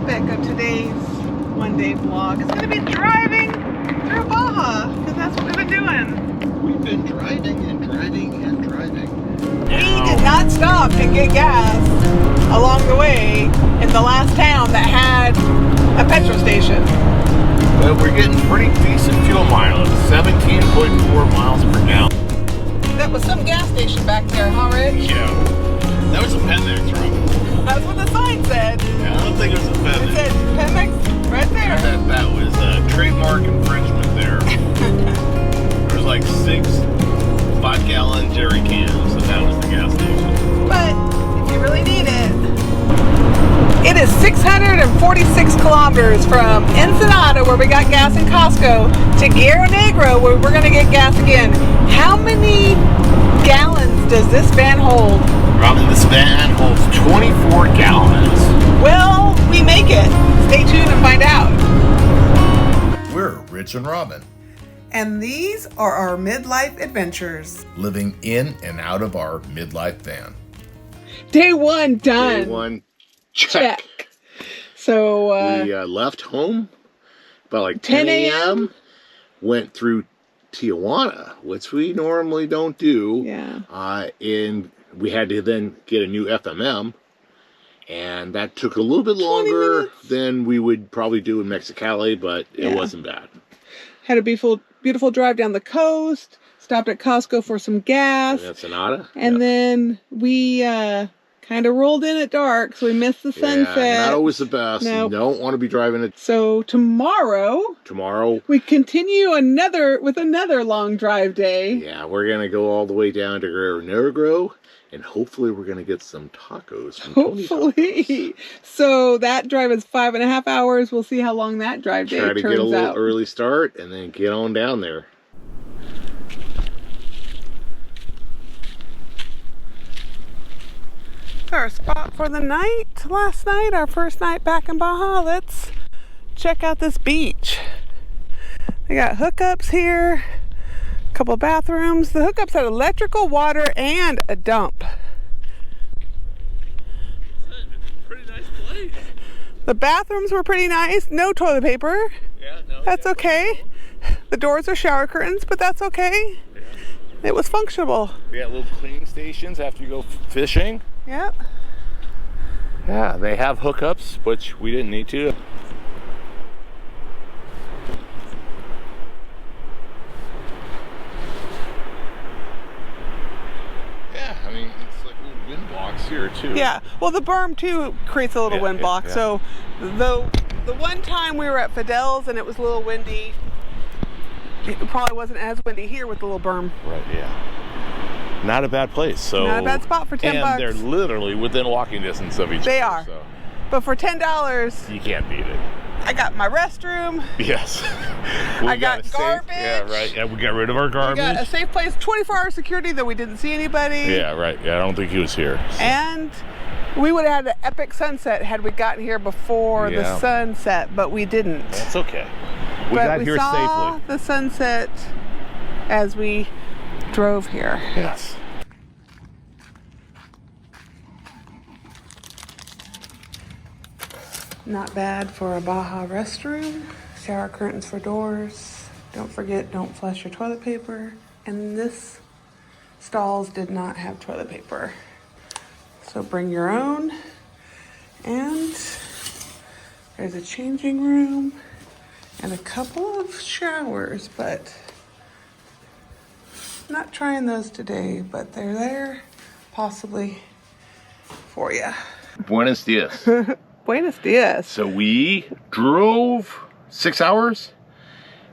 topic of today's one-day vlog is going to be driving through Baja, because that's what we've been doing. We've been driving and driving and driving. We did not stop and get gas along the way in the last town that had a petrol station. But we're getting pretty decent fuel mileage, 17.4 miles per gallon. That was some gas station back there, huh, Rich? Yeah. That was a Pemex, Robin. That's what the sign said. Yeah, I don't think it was a Pemex. It said Pemex right there. That was a trademark infringement there. There was like 6 5-gallon jerry cans, so that was the gas station. But if you really need it is 646 kilometers from Ensenada, where we got gas in Costco, to Guerrero Negro, where we're going to get gas again. How many gallons does this van hold? Robin, this van holds 24 gallons. Well, we make it. Stay tuned and find out. We're Rich and Robin, And these are our midlife adventures. living in and out of our midlife van. Day one done. Day one, Check. So we left home about like 10 10 a.m. Went through Tijuana, which we normally don't do. yeah. And we had to then get a new FMM, and that took a little bit 20 longer minutes. than we would probably do in Mexicali, but Yeah. it wasn't bad. Had a beautiful drive down the coast. Stopped at Costco for some gas. And Ensenada. And then we kind of rolled in at dark, so we missed the sunset. Yeah, not always the best. Nope. You don't want to be driving it So tomorrow tomorrow. we continue with another long drive day. Yeah, we're going to go all the way down to Guerrero Negro, and hopefully we're going to get some tacos from Tony Tacos. Hopefully. So that drive is 5.5 hours. We'll see how long that drive day Try to turns get a little out. early start and then get on down there. Our spot for the night. Last night, our first night back in Baja. Let's check out this beach. They got hookups here, a couple bathrooms. The hookups had electrical, water, and a dump. Pretty nice place. The bathrooms were pretty nice. No toilet paper. Yeah, no. That's okay. The doors are shower curtains, but that's okay. Yeah. It was functional. We got little cleaning stations after you go fishing. Yep. Yeah, they have hookups, which we didn't need to. Yeah, I mean, it's like little wind blocks here too. Yeah. Well, the berm too creates a little Yeah, wind yeah, block. yeah. So the one time we were at Fidel's and it was a little windy, it probably wasn't as windy here with the little berm. Right, yeah. Not a bad place. So Not a bad spot for $10. And they're literally within walking distance of each other. They are. So But for $10, you can't beat it. I got my restroom. Yes. I got garbage. Yeah, right. Yeah, we got rid of our We garbage. got a safe place, 24-hour security, though we didn't see anybody. Yeah, right. Yeah, I don't think he was here. So. And we would have had an epic sunset had we gotten here before the Yeah. sunset, but we didn't. That's okay. We But got we here saw safely. the sunset as we drove here. Yes. Not bad for a Baja restroom. Shower curtains for doors. Don't forget, don't flush your toilet paper. And this stalls did not have toilet paper. So bring your own. And there's a changing room and a couple of showers, but not trying those today, but they're there possibly for you. Buenos dias. Buenos dias. So we drove 6 hours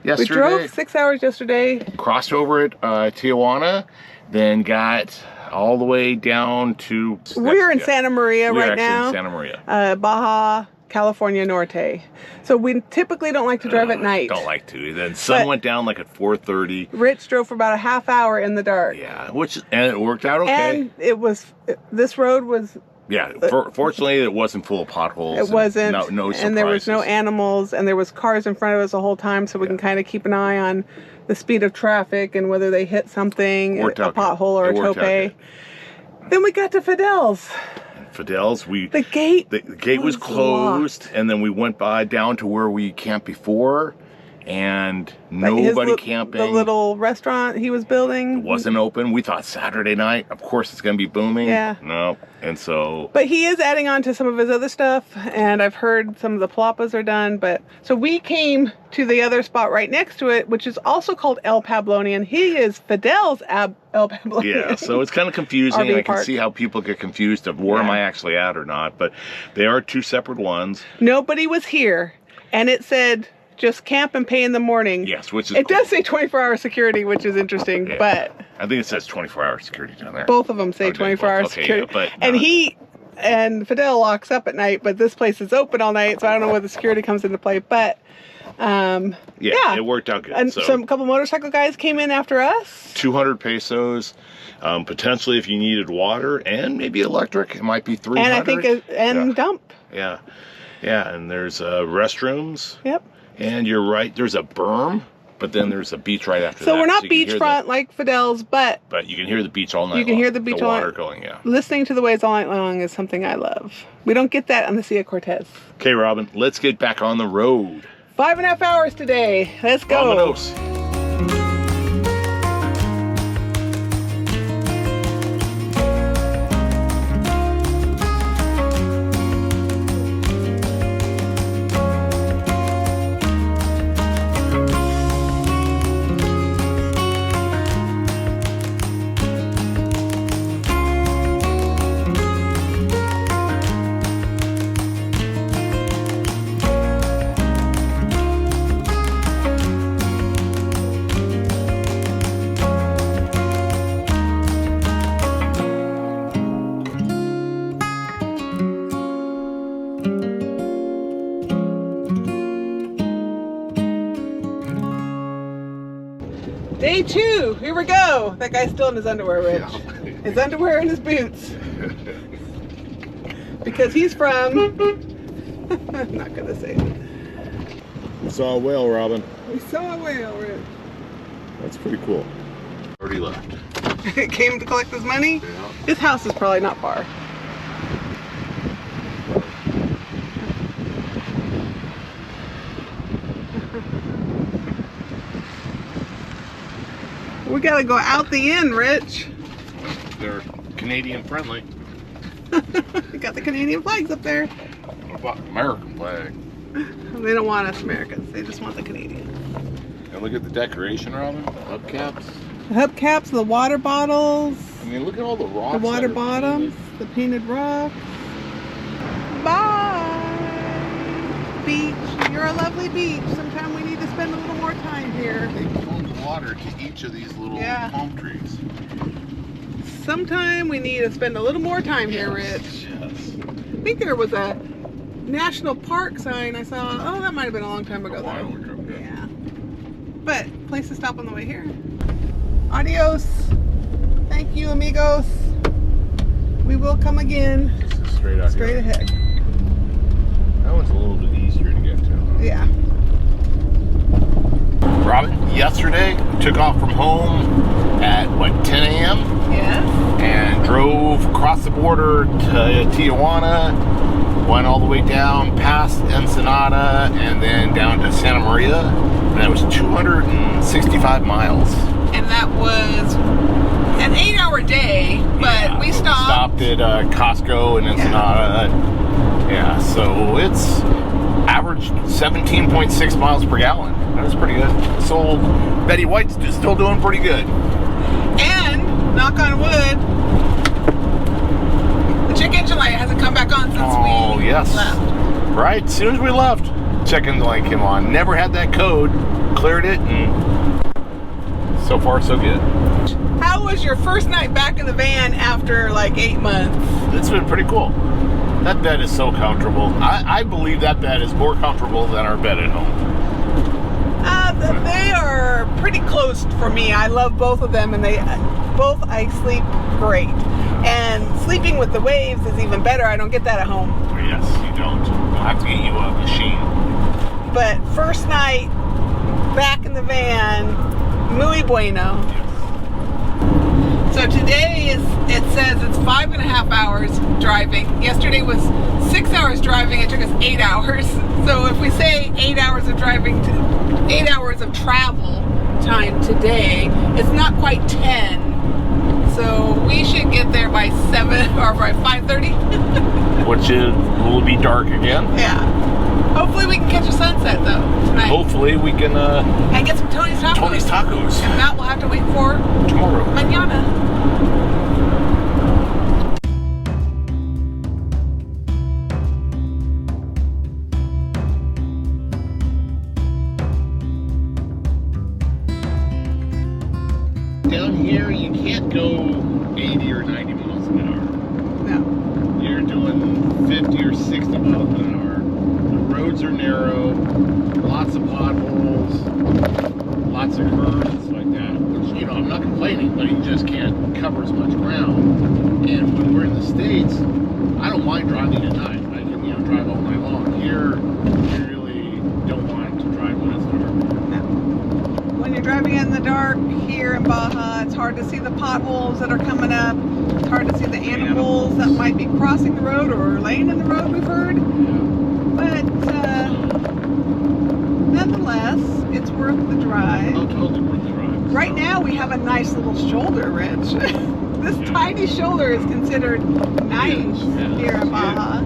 yesterday. We drove 6 hours yesterday. Crossed over at Tijuana, then got all the way down to... We're in Santa Maria We're right actually now. in Santa Maria. Baja California Norte. So we typically don't like to drive at night. Don't like to. Then sun But- went down like at 4:30. Rich drove for about a half hour in the dark. Yeah, and it worked out okay. And this road was, Yeah, fortunately it wasn't full of potholes. it wasn't, No surprises. and there was no animals, and there was cars in front of us the whole time, so we can kind of keep an eye on the speed of traffic and whether they hit something, a Worked out pothole or good. a It worked out tope. Then we got to Fidel's. Fidel's. The gate. The gate was closed, locked. and then we went by down to where we camped before, and nobody camping. The little restaurant he was building wasn't open. We thought Saturday night, of course, it's going to be booming. Yeah. No, and so. But he is adding on to some of his other stuff, and I've heard some of the palapas are done. But so we came to the other spot right next to it, which is also called El Pablonian. He is Fidel's El Pablonian. Yeah, so it's kind of confusing. RV I can park. see how people get confused of where am I actually at or not. But they are two separate ones. Nobody was here, and it said just camp and pay in the morning. Yes, which is it cool. does say 24-hour security, which is interesting. Yeah. But I think it says 24-hour security down there. both of them say Okay, 24-hour okay, security. yeah, but and not- and Fidel locks up at night, but this place is open all night, so I don't know where the security comes into play. But yeah, it worked out good. And so some couple motorcycle guys came in after us. 200 pesos, potentially if you needed water and maybe electric, it might be 300. And I think dump. Yeah, and there's restrooms. Yep. And you're right, there's a berm, but then there's a beach right after that. So we're not you can hear beachfront like Fidel's, but you can hear the beach all night. You can hear the beach all water night. going. Yeah. Listening to the waves all night long is something I love. We don't get that on the Sea of Cortez. Okay, Robin, let's get back on the road. 5.5 hours today. Let's go. Vámonos. Day 2. Here we go. That guy's still in his underwear, Rich. His underwear and his boots. Because he's from... I'm not going to say it. Saw a whale, Robin. We saw a whale, Rich. That's pretty cool. Already left. Came to collect his money? Yeah. His house is probably not far. We gotta go out the inn, Rich. They're Canadian friendly. We got the Canadian flags up there. What about American flag? They don't want us Americans. They just want the Canadian. And look at the decoration, Robin. Hubcaps. The hubcaps, the water bottles, I mean, look at all the rocks. the water that are bottoms, the painted rocks. Bye! Beach. You're a lovely beach. Sometime we need to spend a little more time here. painted. They pumped water to each of these little palm trees. Sometime we need to spend a little more time here, Rich. Yes. I think there was a national park sign I saw. Oh, that might have been a long time ago, A while though. ago, yeah. Yeah. But place to stop on the way here. Adios. Thank you, amigos. We will come again. This is straight out Straight here. ahead. That one's a little bit easier to get to. Huh? Yeah. Robin, yesterday we took off from home at 10 a.m. Yes. and drove across the border to Tijuana, went all the way down past Ensenada and then down to Santa Maria, and that was 265 miles. And that was an 8-hour day, but we stopped. Stopped at Costco in Ensenada. Yeah, so it's averaged 17.6 miles per gallon. That was pretty good. This old Betty White's still doing pretty good. And, knock on wood, the check engine light hasn't come back on since we left. Right, as soon as we left, check engine light came on. Never had that code, cleared it, and so far so good. How was your first night back in the van after like 8 months? It's been pretty cool. That bed is so comfortable. I believe that bed is more comfortable than our bed at home. They are pretty close for me. I love both of them, and I sleep great. And sleeping with the waves is even better. I don't get that at home. Yes, you don't. I'll have to get you a machine. But first night back in the van, muy bueno. So today it says it's 5.5 hours driving. Yesterday was 6 hours driving. It took us 8 hours. So if we say 8 hours of driving, 8 hours of travel time today, it's not quite 10. So we should get there by 7 or by 5:30. Which will be dark again. Yeah. Hopefully we can catch a sunset though tonight. Hopefully we can And get some Tony's Tacos. Tony's Tacos And that we'll have to wait for tomorrow. mañana. Down here you can't go 80 or 90 miles an hour. No. You're doing 50 or 60 miles an hour. The roads are narrow, lots of potholes, lots of curves and stuff like that. Which, you know, I'm not complaining, but you just can't cover as much ground. And when we're in the States, I don't mind driving at night. I can, you know, drive all night long. Here, you really don't want to drive when it's dark. No. When you're driving in the dark here in Baja, it's hard to see the potholes that are coming up. It's hard to see the animals that might be crossing the road or laying in the road, we've heard. But nonetheless, it's worth the drive. Oh, totally worth the drive. Right now we have a nice little shoulder, Rich. This tiny shoulder is considered nice here in Baja.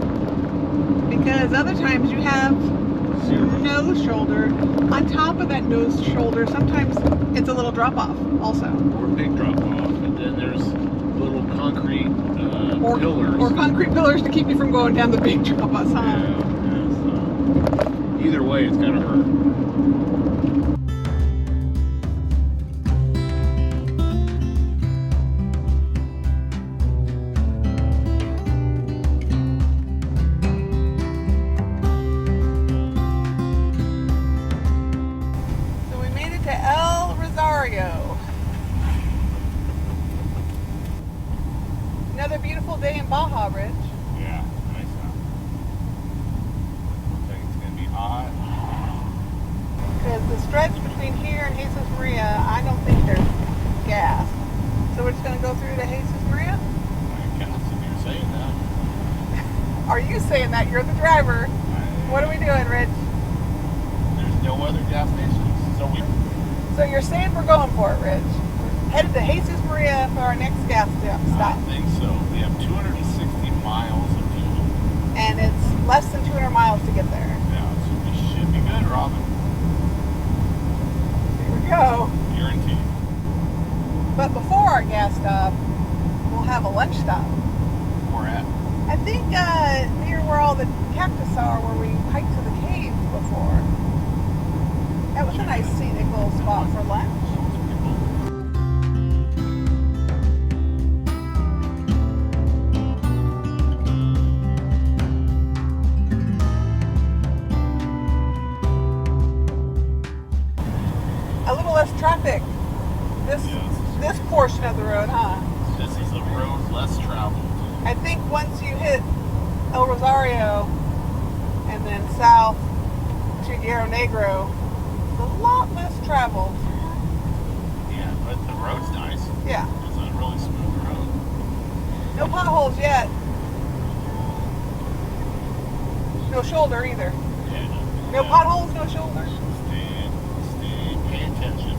Because other times you have no shoulder. On top of that nose shoulder, sometimes it's a little drop off also. Or a big drop off. And then there's little concrete pillars. Or concrete pillars to keep you from going down the big drop offs, huh? Yeah, so either way, it's gonna hurt. So we made it to El Rosario. Another beautiful day in Baja, Rich. Yeah, nice out. Looks like it's gonna be hot. Because the stretch between here and Jesus Maria, I don't think there's gas. So we're just going to go through to Jesus Maria? I guess if you're saying that. Are you saying that? You're the driver. What are we doing, Rich? There's no other gas stations, So you're saying we're going for it, Rich. We're headed to Jesus Maria for our next gas I stop. think so. We have 260 miles of fuel. And it's less than 200 miles to get there. Yeah, so we should be good, Robin. Here we go. Guaranteed. But before our gas stop, we'll have a lunch stop. We're at. I think near where all the cactus are, where we hiked to the cave before. That was a nice scenic little spot for lunch. A little less traffic. This portion of the road, huh? This is a road less traveled. I think once you hit El Rosario and then south to Guerrero Negro, it's a lot less traveled. Yeah, but the road's nice. Yeah. It's a really smooth road. No potholes yet. No shoulder either. Yeah. No potholes, no shoulder. Pay attention.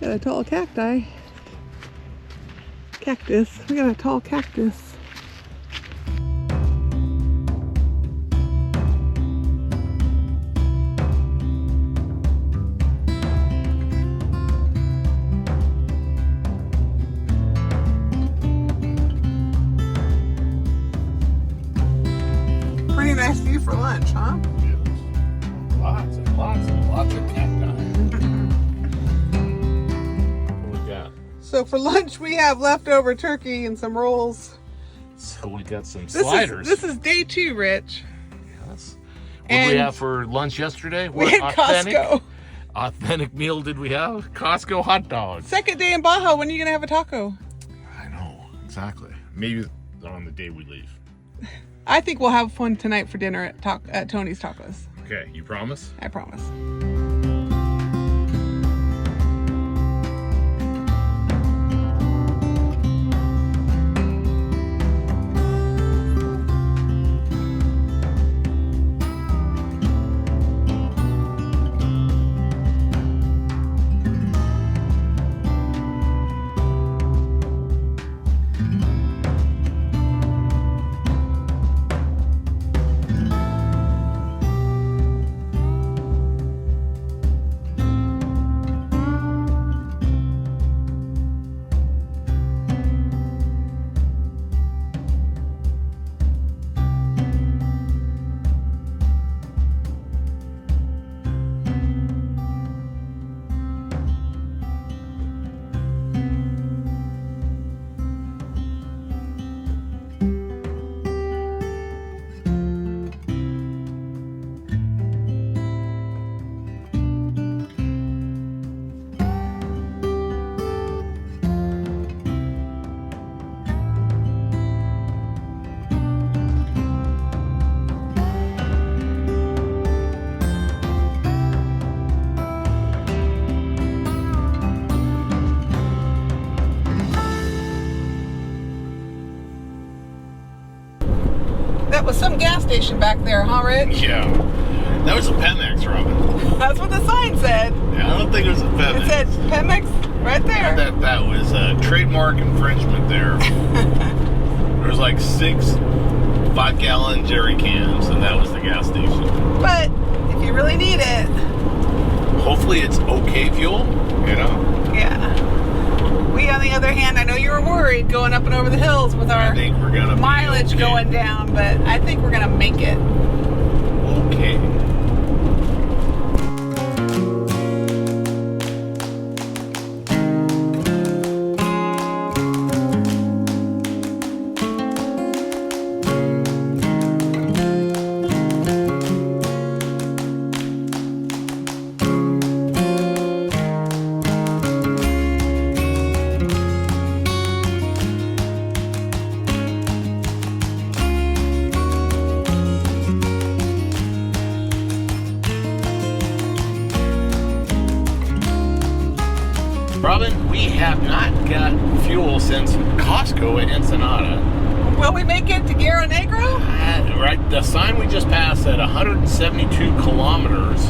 Got a tall cactus. We got a tall cactus. Pretty nice view for lunch, huh? Yes. Lots and lots and lots of cacti. What we got? So for lunch we have leftover turkey and some rolls. So we got some sliders. This is day 2, Rich. Yes. What did we have for lunch yesterday? We had Authentic? Costco. authentic meal did we have? Costco hot dogs. Second day in Baja, when are you gonna have a taco? I know, exactly. Maybe on the day we leave. I think we'll have one tonight for dinner at Tony's Tacos. Okay, you promise? I promise. That was some gas station back there, huh, Rich? Yeah. That was a Pemex, Robin. That's what the sign said. Yeah, I don't think it was a Pemex. It said Pemex right there. That was a trademark infringement there. There was like 6 5-gallon jerry cans, and that was the gas station. But if you really need it, hopefully it's okay fuel, you know? Yeah. We, on the other hand, I know you were worried going up and over the hills with our I think we're gonna mileage be okay. going down, but I think we're gonna make it. Okay. Robin, we have not got fuel since Costco at Ensenada. Will we make it to Guerrero Negro? Right, the sign we just passed said 172 kilometers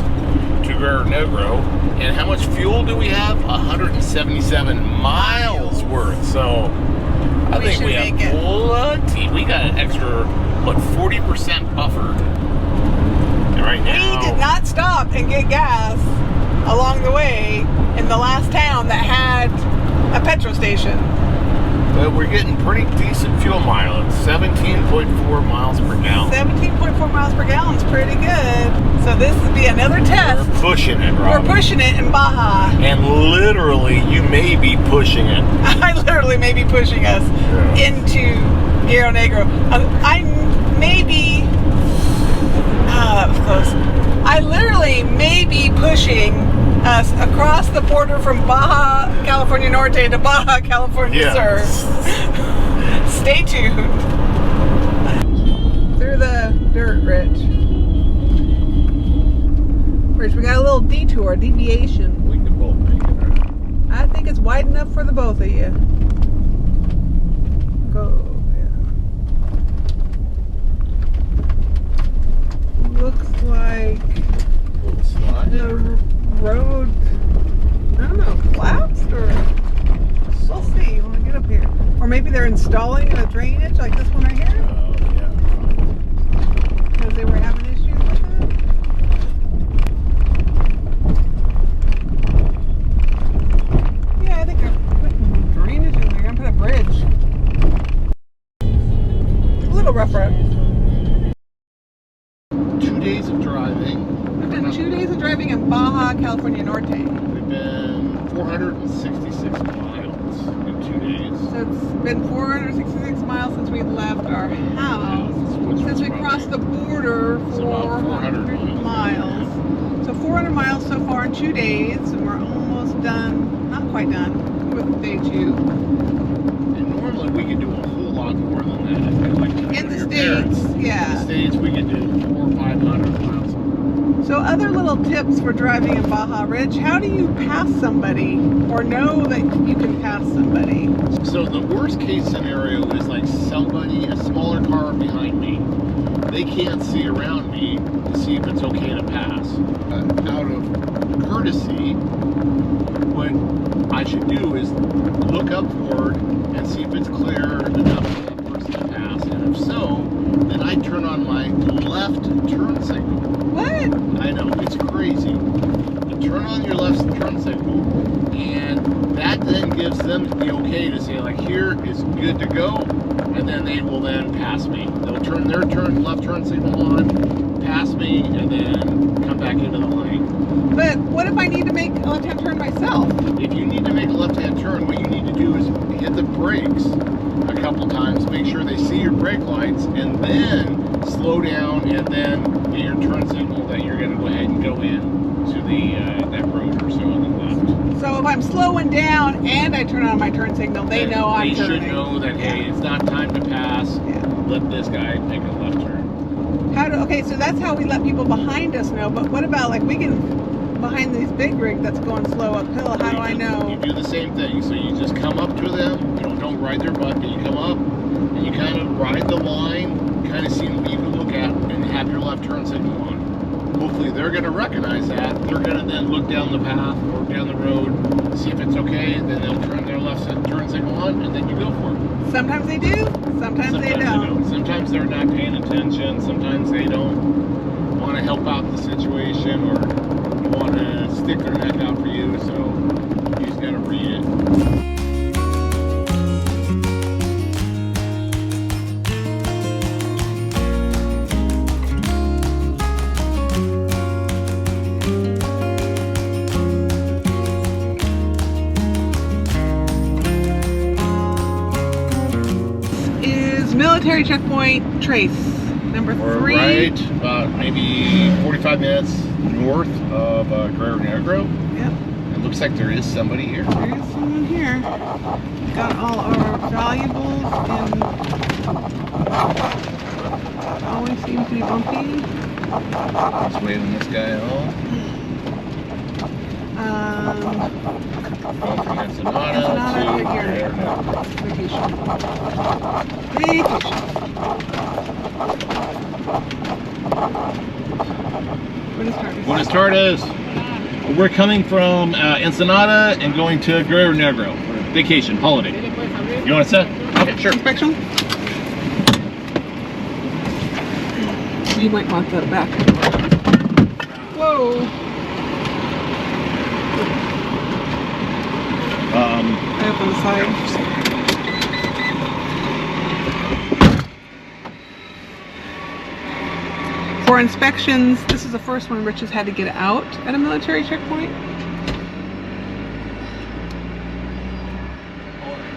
to Guerrero Negro. And how much fuel do we have? 177 miles worth. So I think we have plenty. We got an extra, 40% buffered. And right now, We did not stop and get gas along the way in the last town that had a petrol station. but we're getting pretty decent fuel mileage, 17.4 miles per gallon. 17.4 miles per gallon is pretty good. So this would be another test. We're pushing it, Rob. We're pushing it in Baja. And literally, you may be pushing it. I literally may be pushing us into Guerrero Negro. I may be, that was close. I literally may be pushing us across the border from Baja California Norte to Baja California Sur. Stay tuned. Through the dirt, Rich. Rich, we got a little detour, deviation. We can both make it, right? I think it's wide enough for the both of you. Go. Looks like Little slide. the road, I don't know, collapsed or we'll see when we get up here. Or maybe they're installing a drainage like this one right here Oh, yeah. because they were having issues with it. Yeah, I think they're putting drainage in there. They're gonna put a bridge. A little rough road. 2 days of driving. We've done 2 days of driving in Baja California Norte. We've been 466 miles in 2 days. So it's been 466 miles since we left our house. Which Since was we crossed the probably- border, it's about 400 400 miles. So 400 miles so far in 2 days, and we're almost done, not quite done, with day 2. And normally we could do a whole lot more than that. I feel like In the your States, parents. yeah. In the States, we could do 400 or 500 miles. So other little tips for driving in Baja, Rich, how do you pass somebody or know that you can pass somebody? So the worst case scenario is like somebody, a smaller car behind me, they can't see around me to see if it's okay to pass. Out of courtesy, what I should do is look upward and see if it's clear enough for that person to pass. And if so, then I turn on my left turn signal. What? I know, it's crazy. You turn on your left turn signal, and that then gives them the okay to say, like, here is good to go, and then they will then pass me. They'll turn their left turn signal on, pass me, and then come back into the lane. But what if I need to make a left-hand turn myself? If you need to make a left-hand turn, what you need to do is hit the brakes a couple times, make sure they see your brake lights, and then slow down, and then get your turn signal that you're going to go ahead and go in to the that road or so on the left. So if I'm slowing down and I turn on my turn signal, they know I'm turning. They should know that, hey, it's not time to pass. Yeah. Let this guy take a left turn. Okay, so that's how we let people behind us know, but what about, like, we can behind these big rig that's going slow uphill, how do I know? You do the same thing. So you just come up to them, don't ride their butt, but you come up and you kind of ride the line, kind of see what you can look at, and have your left turn signal on. Hopefully they're going to recognize that. They're going to then look down the path or down the road, see if it's okay, and then they'll turn their left turn signal on, and then you go for it. Sometimes they do, sometimes they don't. Sometimes they're not paying attention, sometimes they don't want to help out the situation or want to stick their neck out for you, so you just got to read it. Military checkpoint Trace, number 3. We're right about maybe 45 minutes north of Guerrero Negro. Yep. It looks like there is somebody here. There is someone here. Got all our valuables and it always seems to be bumpy. Just waving this guy on. Going from Ensenada to Guerrero Negro. Buenas tardes. We're coming from Ensenada and going to Guerrero Negro. Vacation, holiday. You want to set? Okay, sure. Inspection? You might want that back. Whoa. Right up on the side. For inspections, this is the first one Rich has had to get out at a military checkpoint.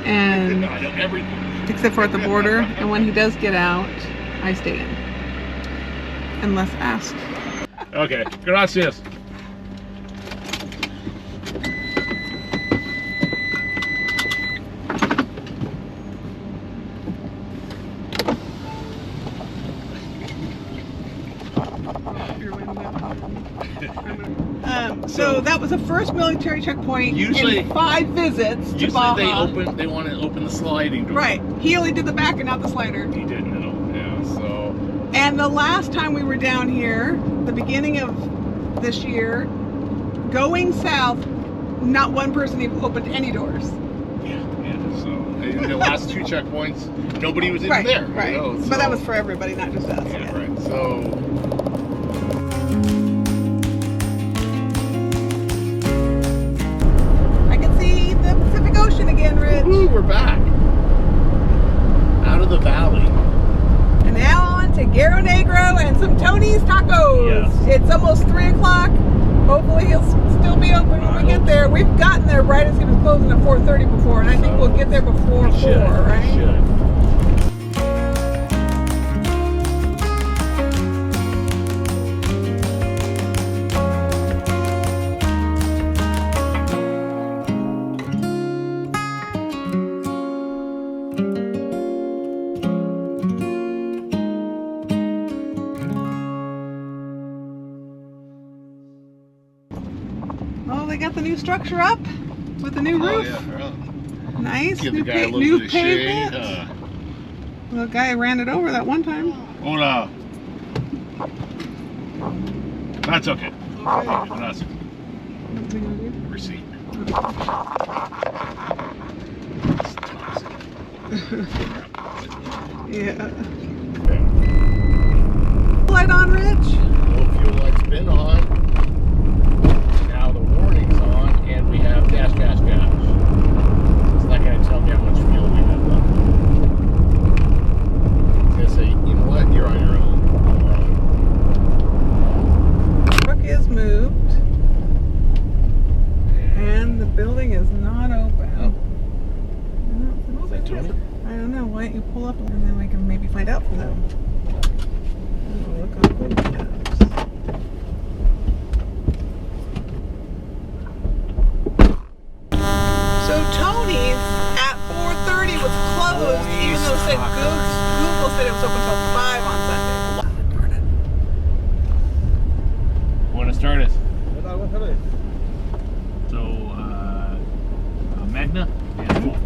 And except for at the border, and when he does get out, I stay in. Unless asked. Okay, gracias. So that was the first military checkpoint in 5 visits to Baja. Usually they want to open the sliding door. Right. He only did the back and not the slider. He didn't know. Yeah. So. And the last time we were down here, the beginning of this year, going south, not one person even opened any doors. Yeah. So in the last 2 checkpoints, nobody was even there. Right. So. But that was for everybody, not just us. Yeah. Right. So. Again, Rich. Woo, we're back. Out of the valley. And now on to Guerrero Negro and some Tony's Tacos. Yes. It's almost 3 o'clock. Hopefully he'll still be open when we get there. We've gotten there right as he was closing at 4:30 before, and I think we'll get there before 4, right? We should. got the new structure up with the new roof. Yeah, right. Nice. Give New, the guy a little bit of pavement. shade. The guy ran it over that one time. Hola. That's okay. That's receipt. Yeah. Light on, Rich? No fuel light's been on. Now the warning's on, and we have dash, dash, dash. It's not going to tell me how much fuel we have left. It's going to say, you know what, you're on your own. Truck is moved, and the building is not open. Oh. Is that Tony? I don't know. Why don't you pull up and then we can maybe find out from them. Look on Google Maps. So Tony's at 4:30 was closed, even though it said Google said it was open till 5 on Sunday. Darn it. Want to start us? So, Magna? Yeah, cool.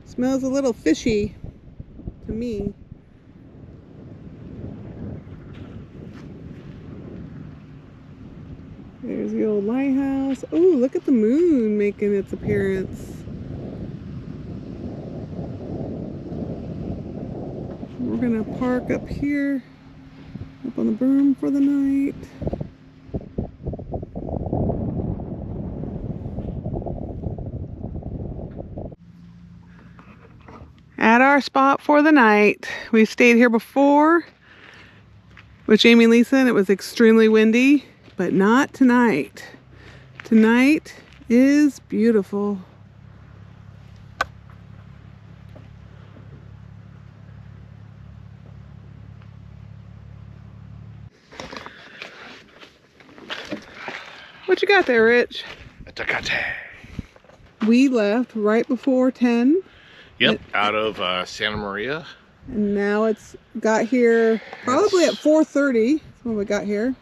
Smells a little fishy to me. There's the old lighthouse. Oh, look at the moon making its appearance. We're gonna park up here, up on the berm for the night. At our spot for the night. We stayed here before with Jamie and Lisa, and it was extremely windy, but not tonight. Tonight is beautiful. What you got there, Rich? Tecate. We left right before 10. Yep, out of Santa Maria. And now it's got here probably at 4:30. That's when we got here.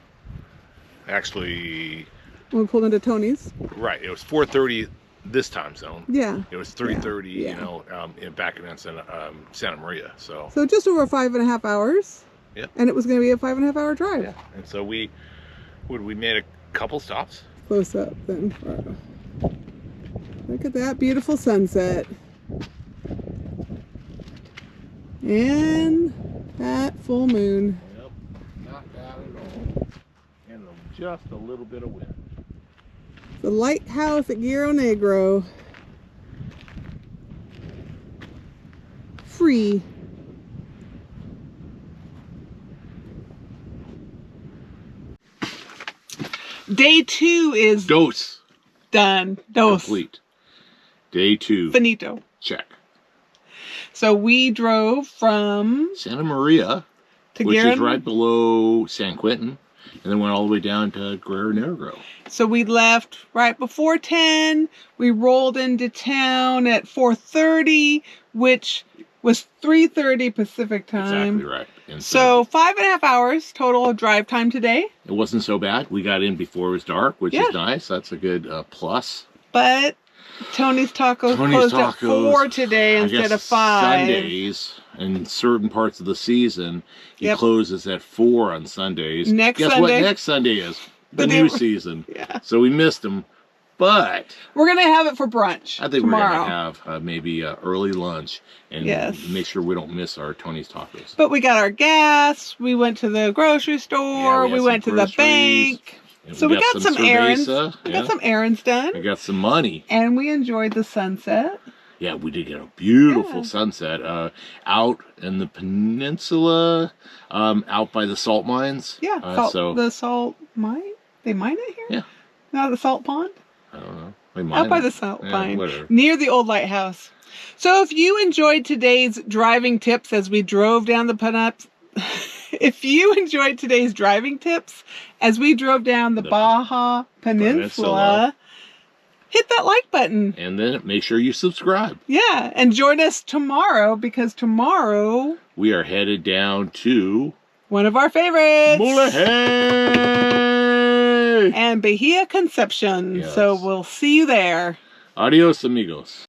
Actually, When we pulled into Tony's. right, it was 4:30 this time zone. Yeah. It was 3:30, Yeah. you know, back in Santa Maria. So just over 5.5 hours. Yep. And it was going to be a 5.5 hour drive. yeah, and so we made a couple stops. Close up then. Look at that beautiful sunset. And that full moon. Yep, not bad at all. And just a little bit of wind. The lighthouse at Guerrero Negro. Free. Day 2 is done. Complete. Day 2. Finito. Check. So we drove from Santa Maria, to which Guerrero. is right below San Quentin. and then went all the way down to Guerrero Negro. So we left right before 10. We rolled into town at 4:30, which was 3:30 Pacific time. Exactly right. And So 5.5 hours total of drive time today. it wasn't so bad. We got in before it was dark, which is nice. That's a good plus. But Tony's Tacos closed at 4 today instead of 5. Sundays, in certain parts of the season, he closes at 4 on Sundays. Guess what Sunday? next Sunday is? The new season. Yeah. So we missed him. But we're going to have it for brunch I think tomorrow. we're going to have maybe early lunch and make sure we don't miss our Tony's Tacos. But we got our gas. We went to the grocery store. Yeah, we went to the bank. So we got some errands. We got some errands done. We got some money. And we enjoyed the sunset. Yeah, we did get a beautiful sunset out in the peninsula, out by the salt mines. Yeah, the salt mine? They mine it here? Yeah. Not the salt pond? I don't know. They mine out by it. the salt mine. Whatever. Near the old lighthouse. So if you enjoyed today's driving tips as we drove down the if you enjoyed today's driving tips as we drove down the Baja Peninsula, hit that like button. And then make sure you subscribe. Yeah, and join us tomorrow because tomorrow we are headed down to one of our favorites, Mulege and Bahia Conception. Yes. So we'll see you there. Adios, amigos.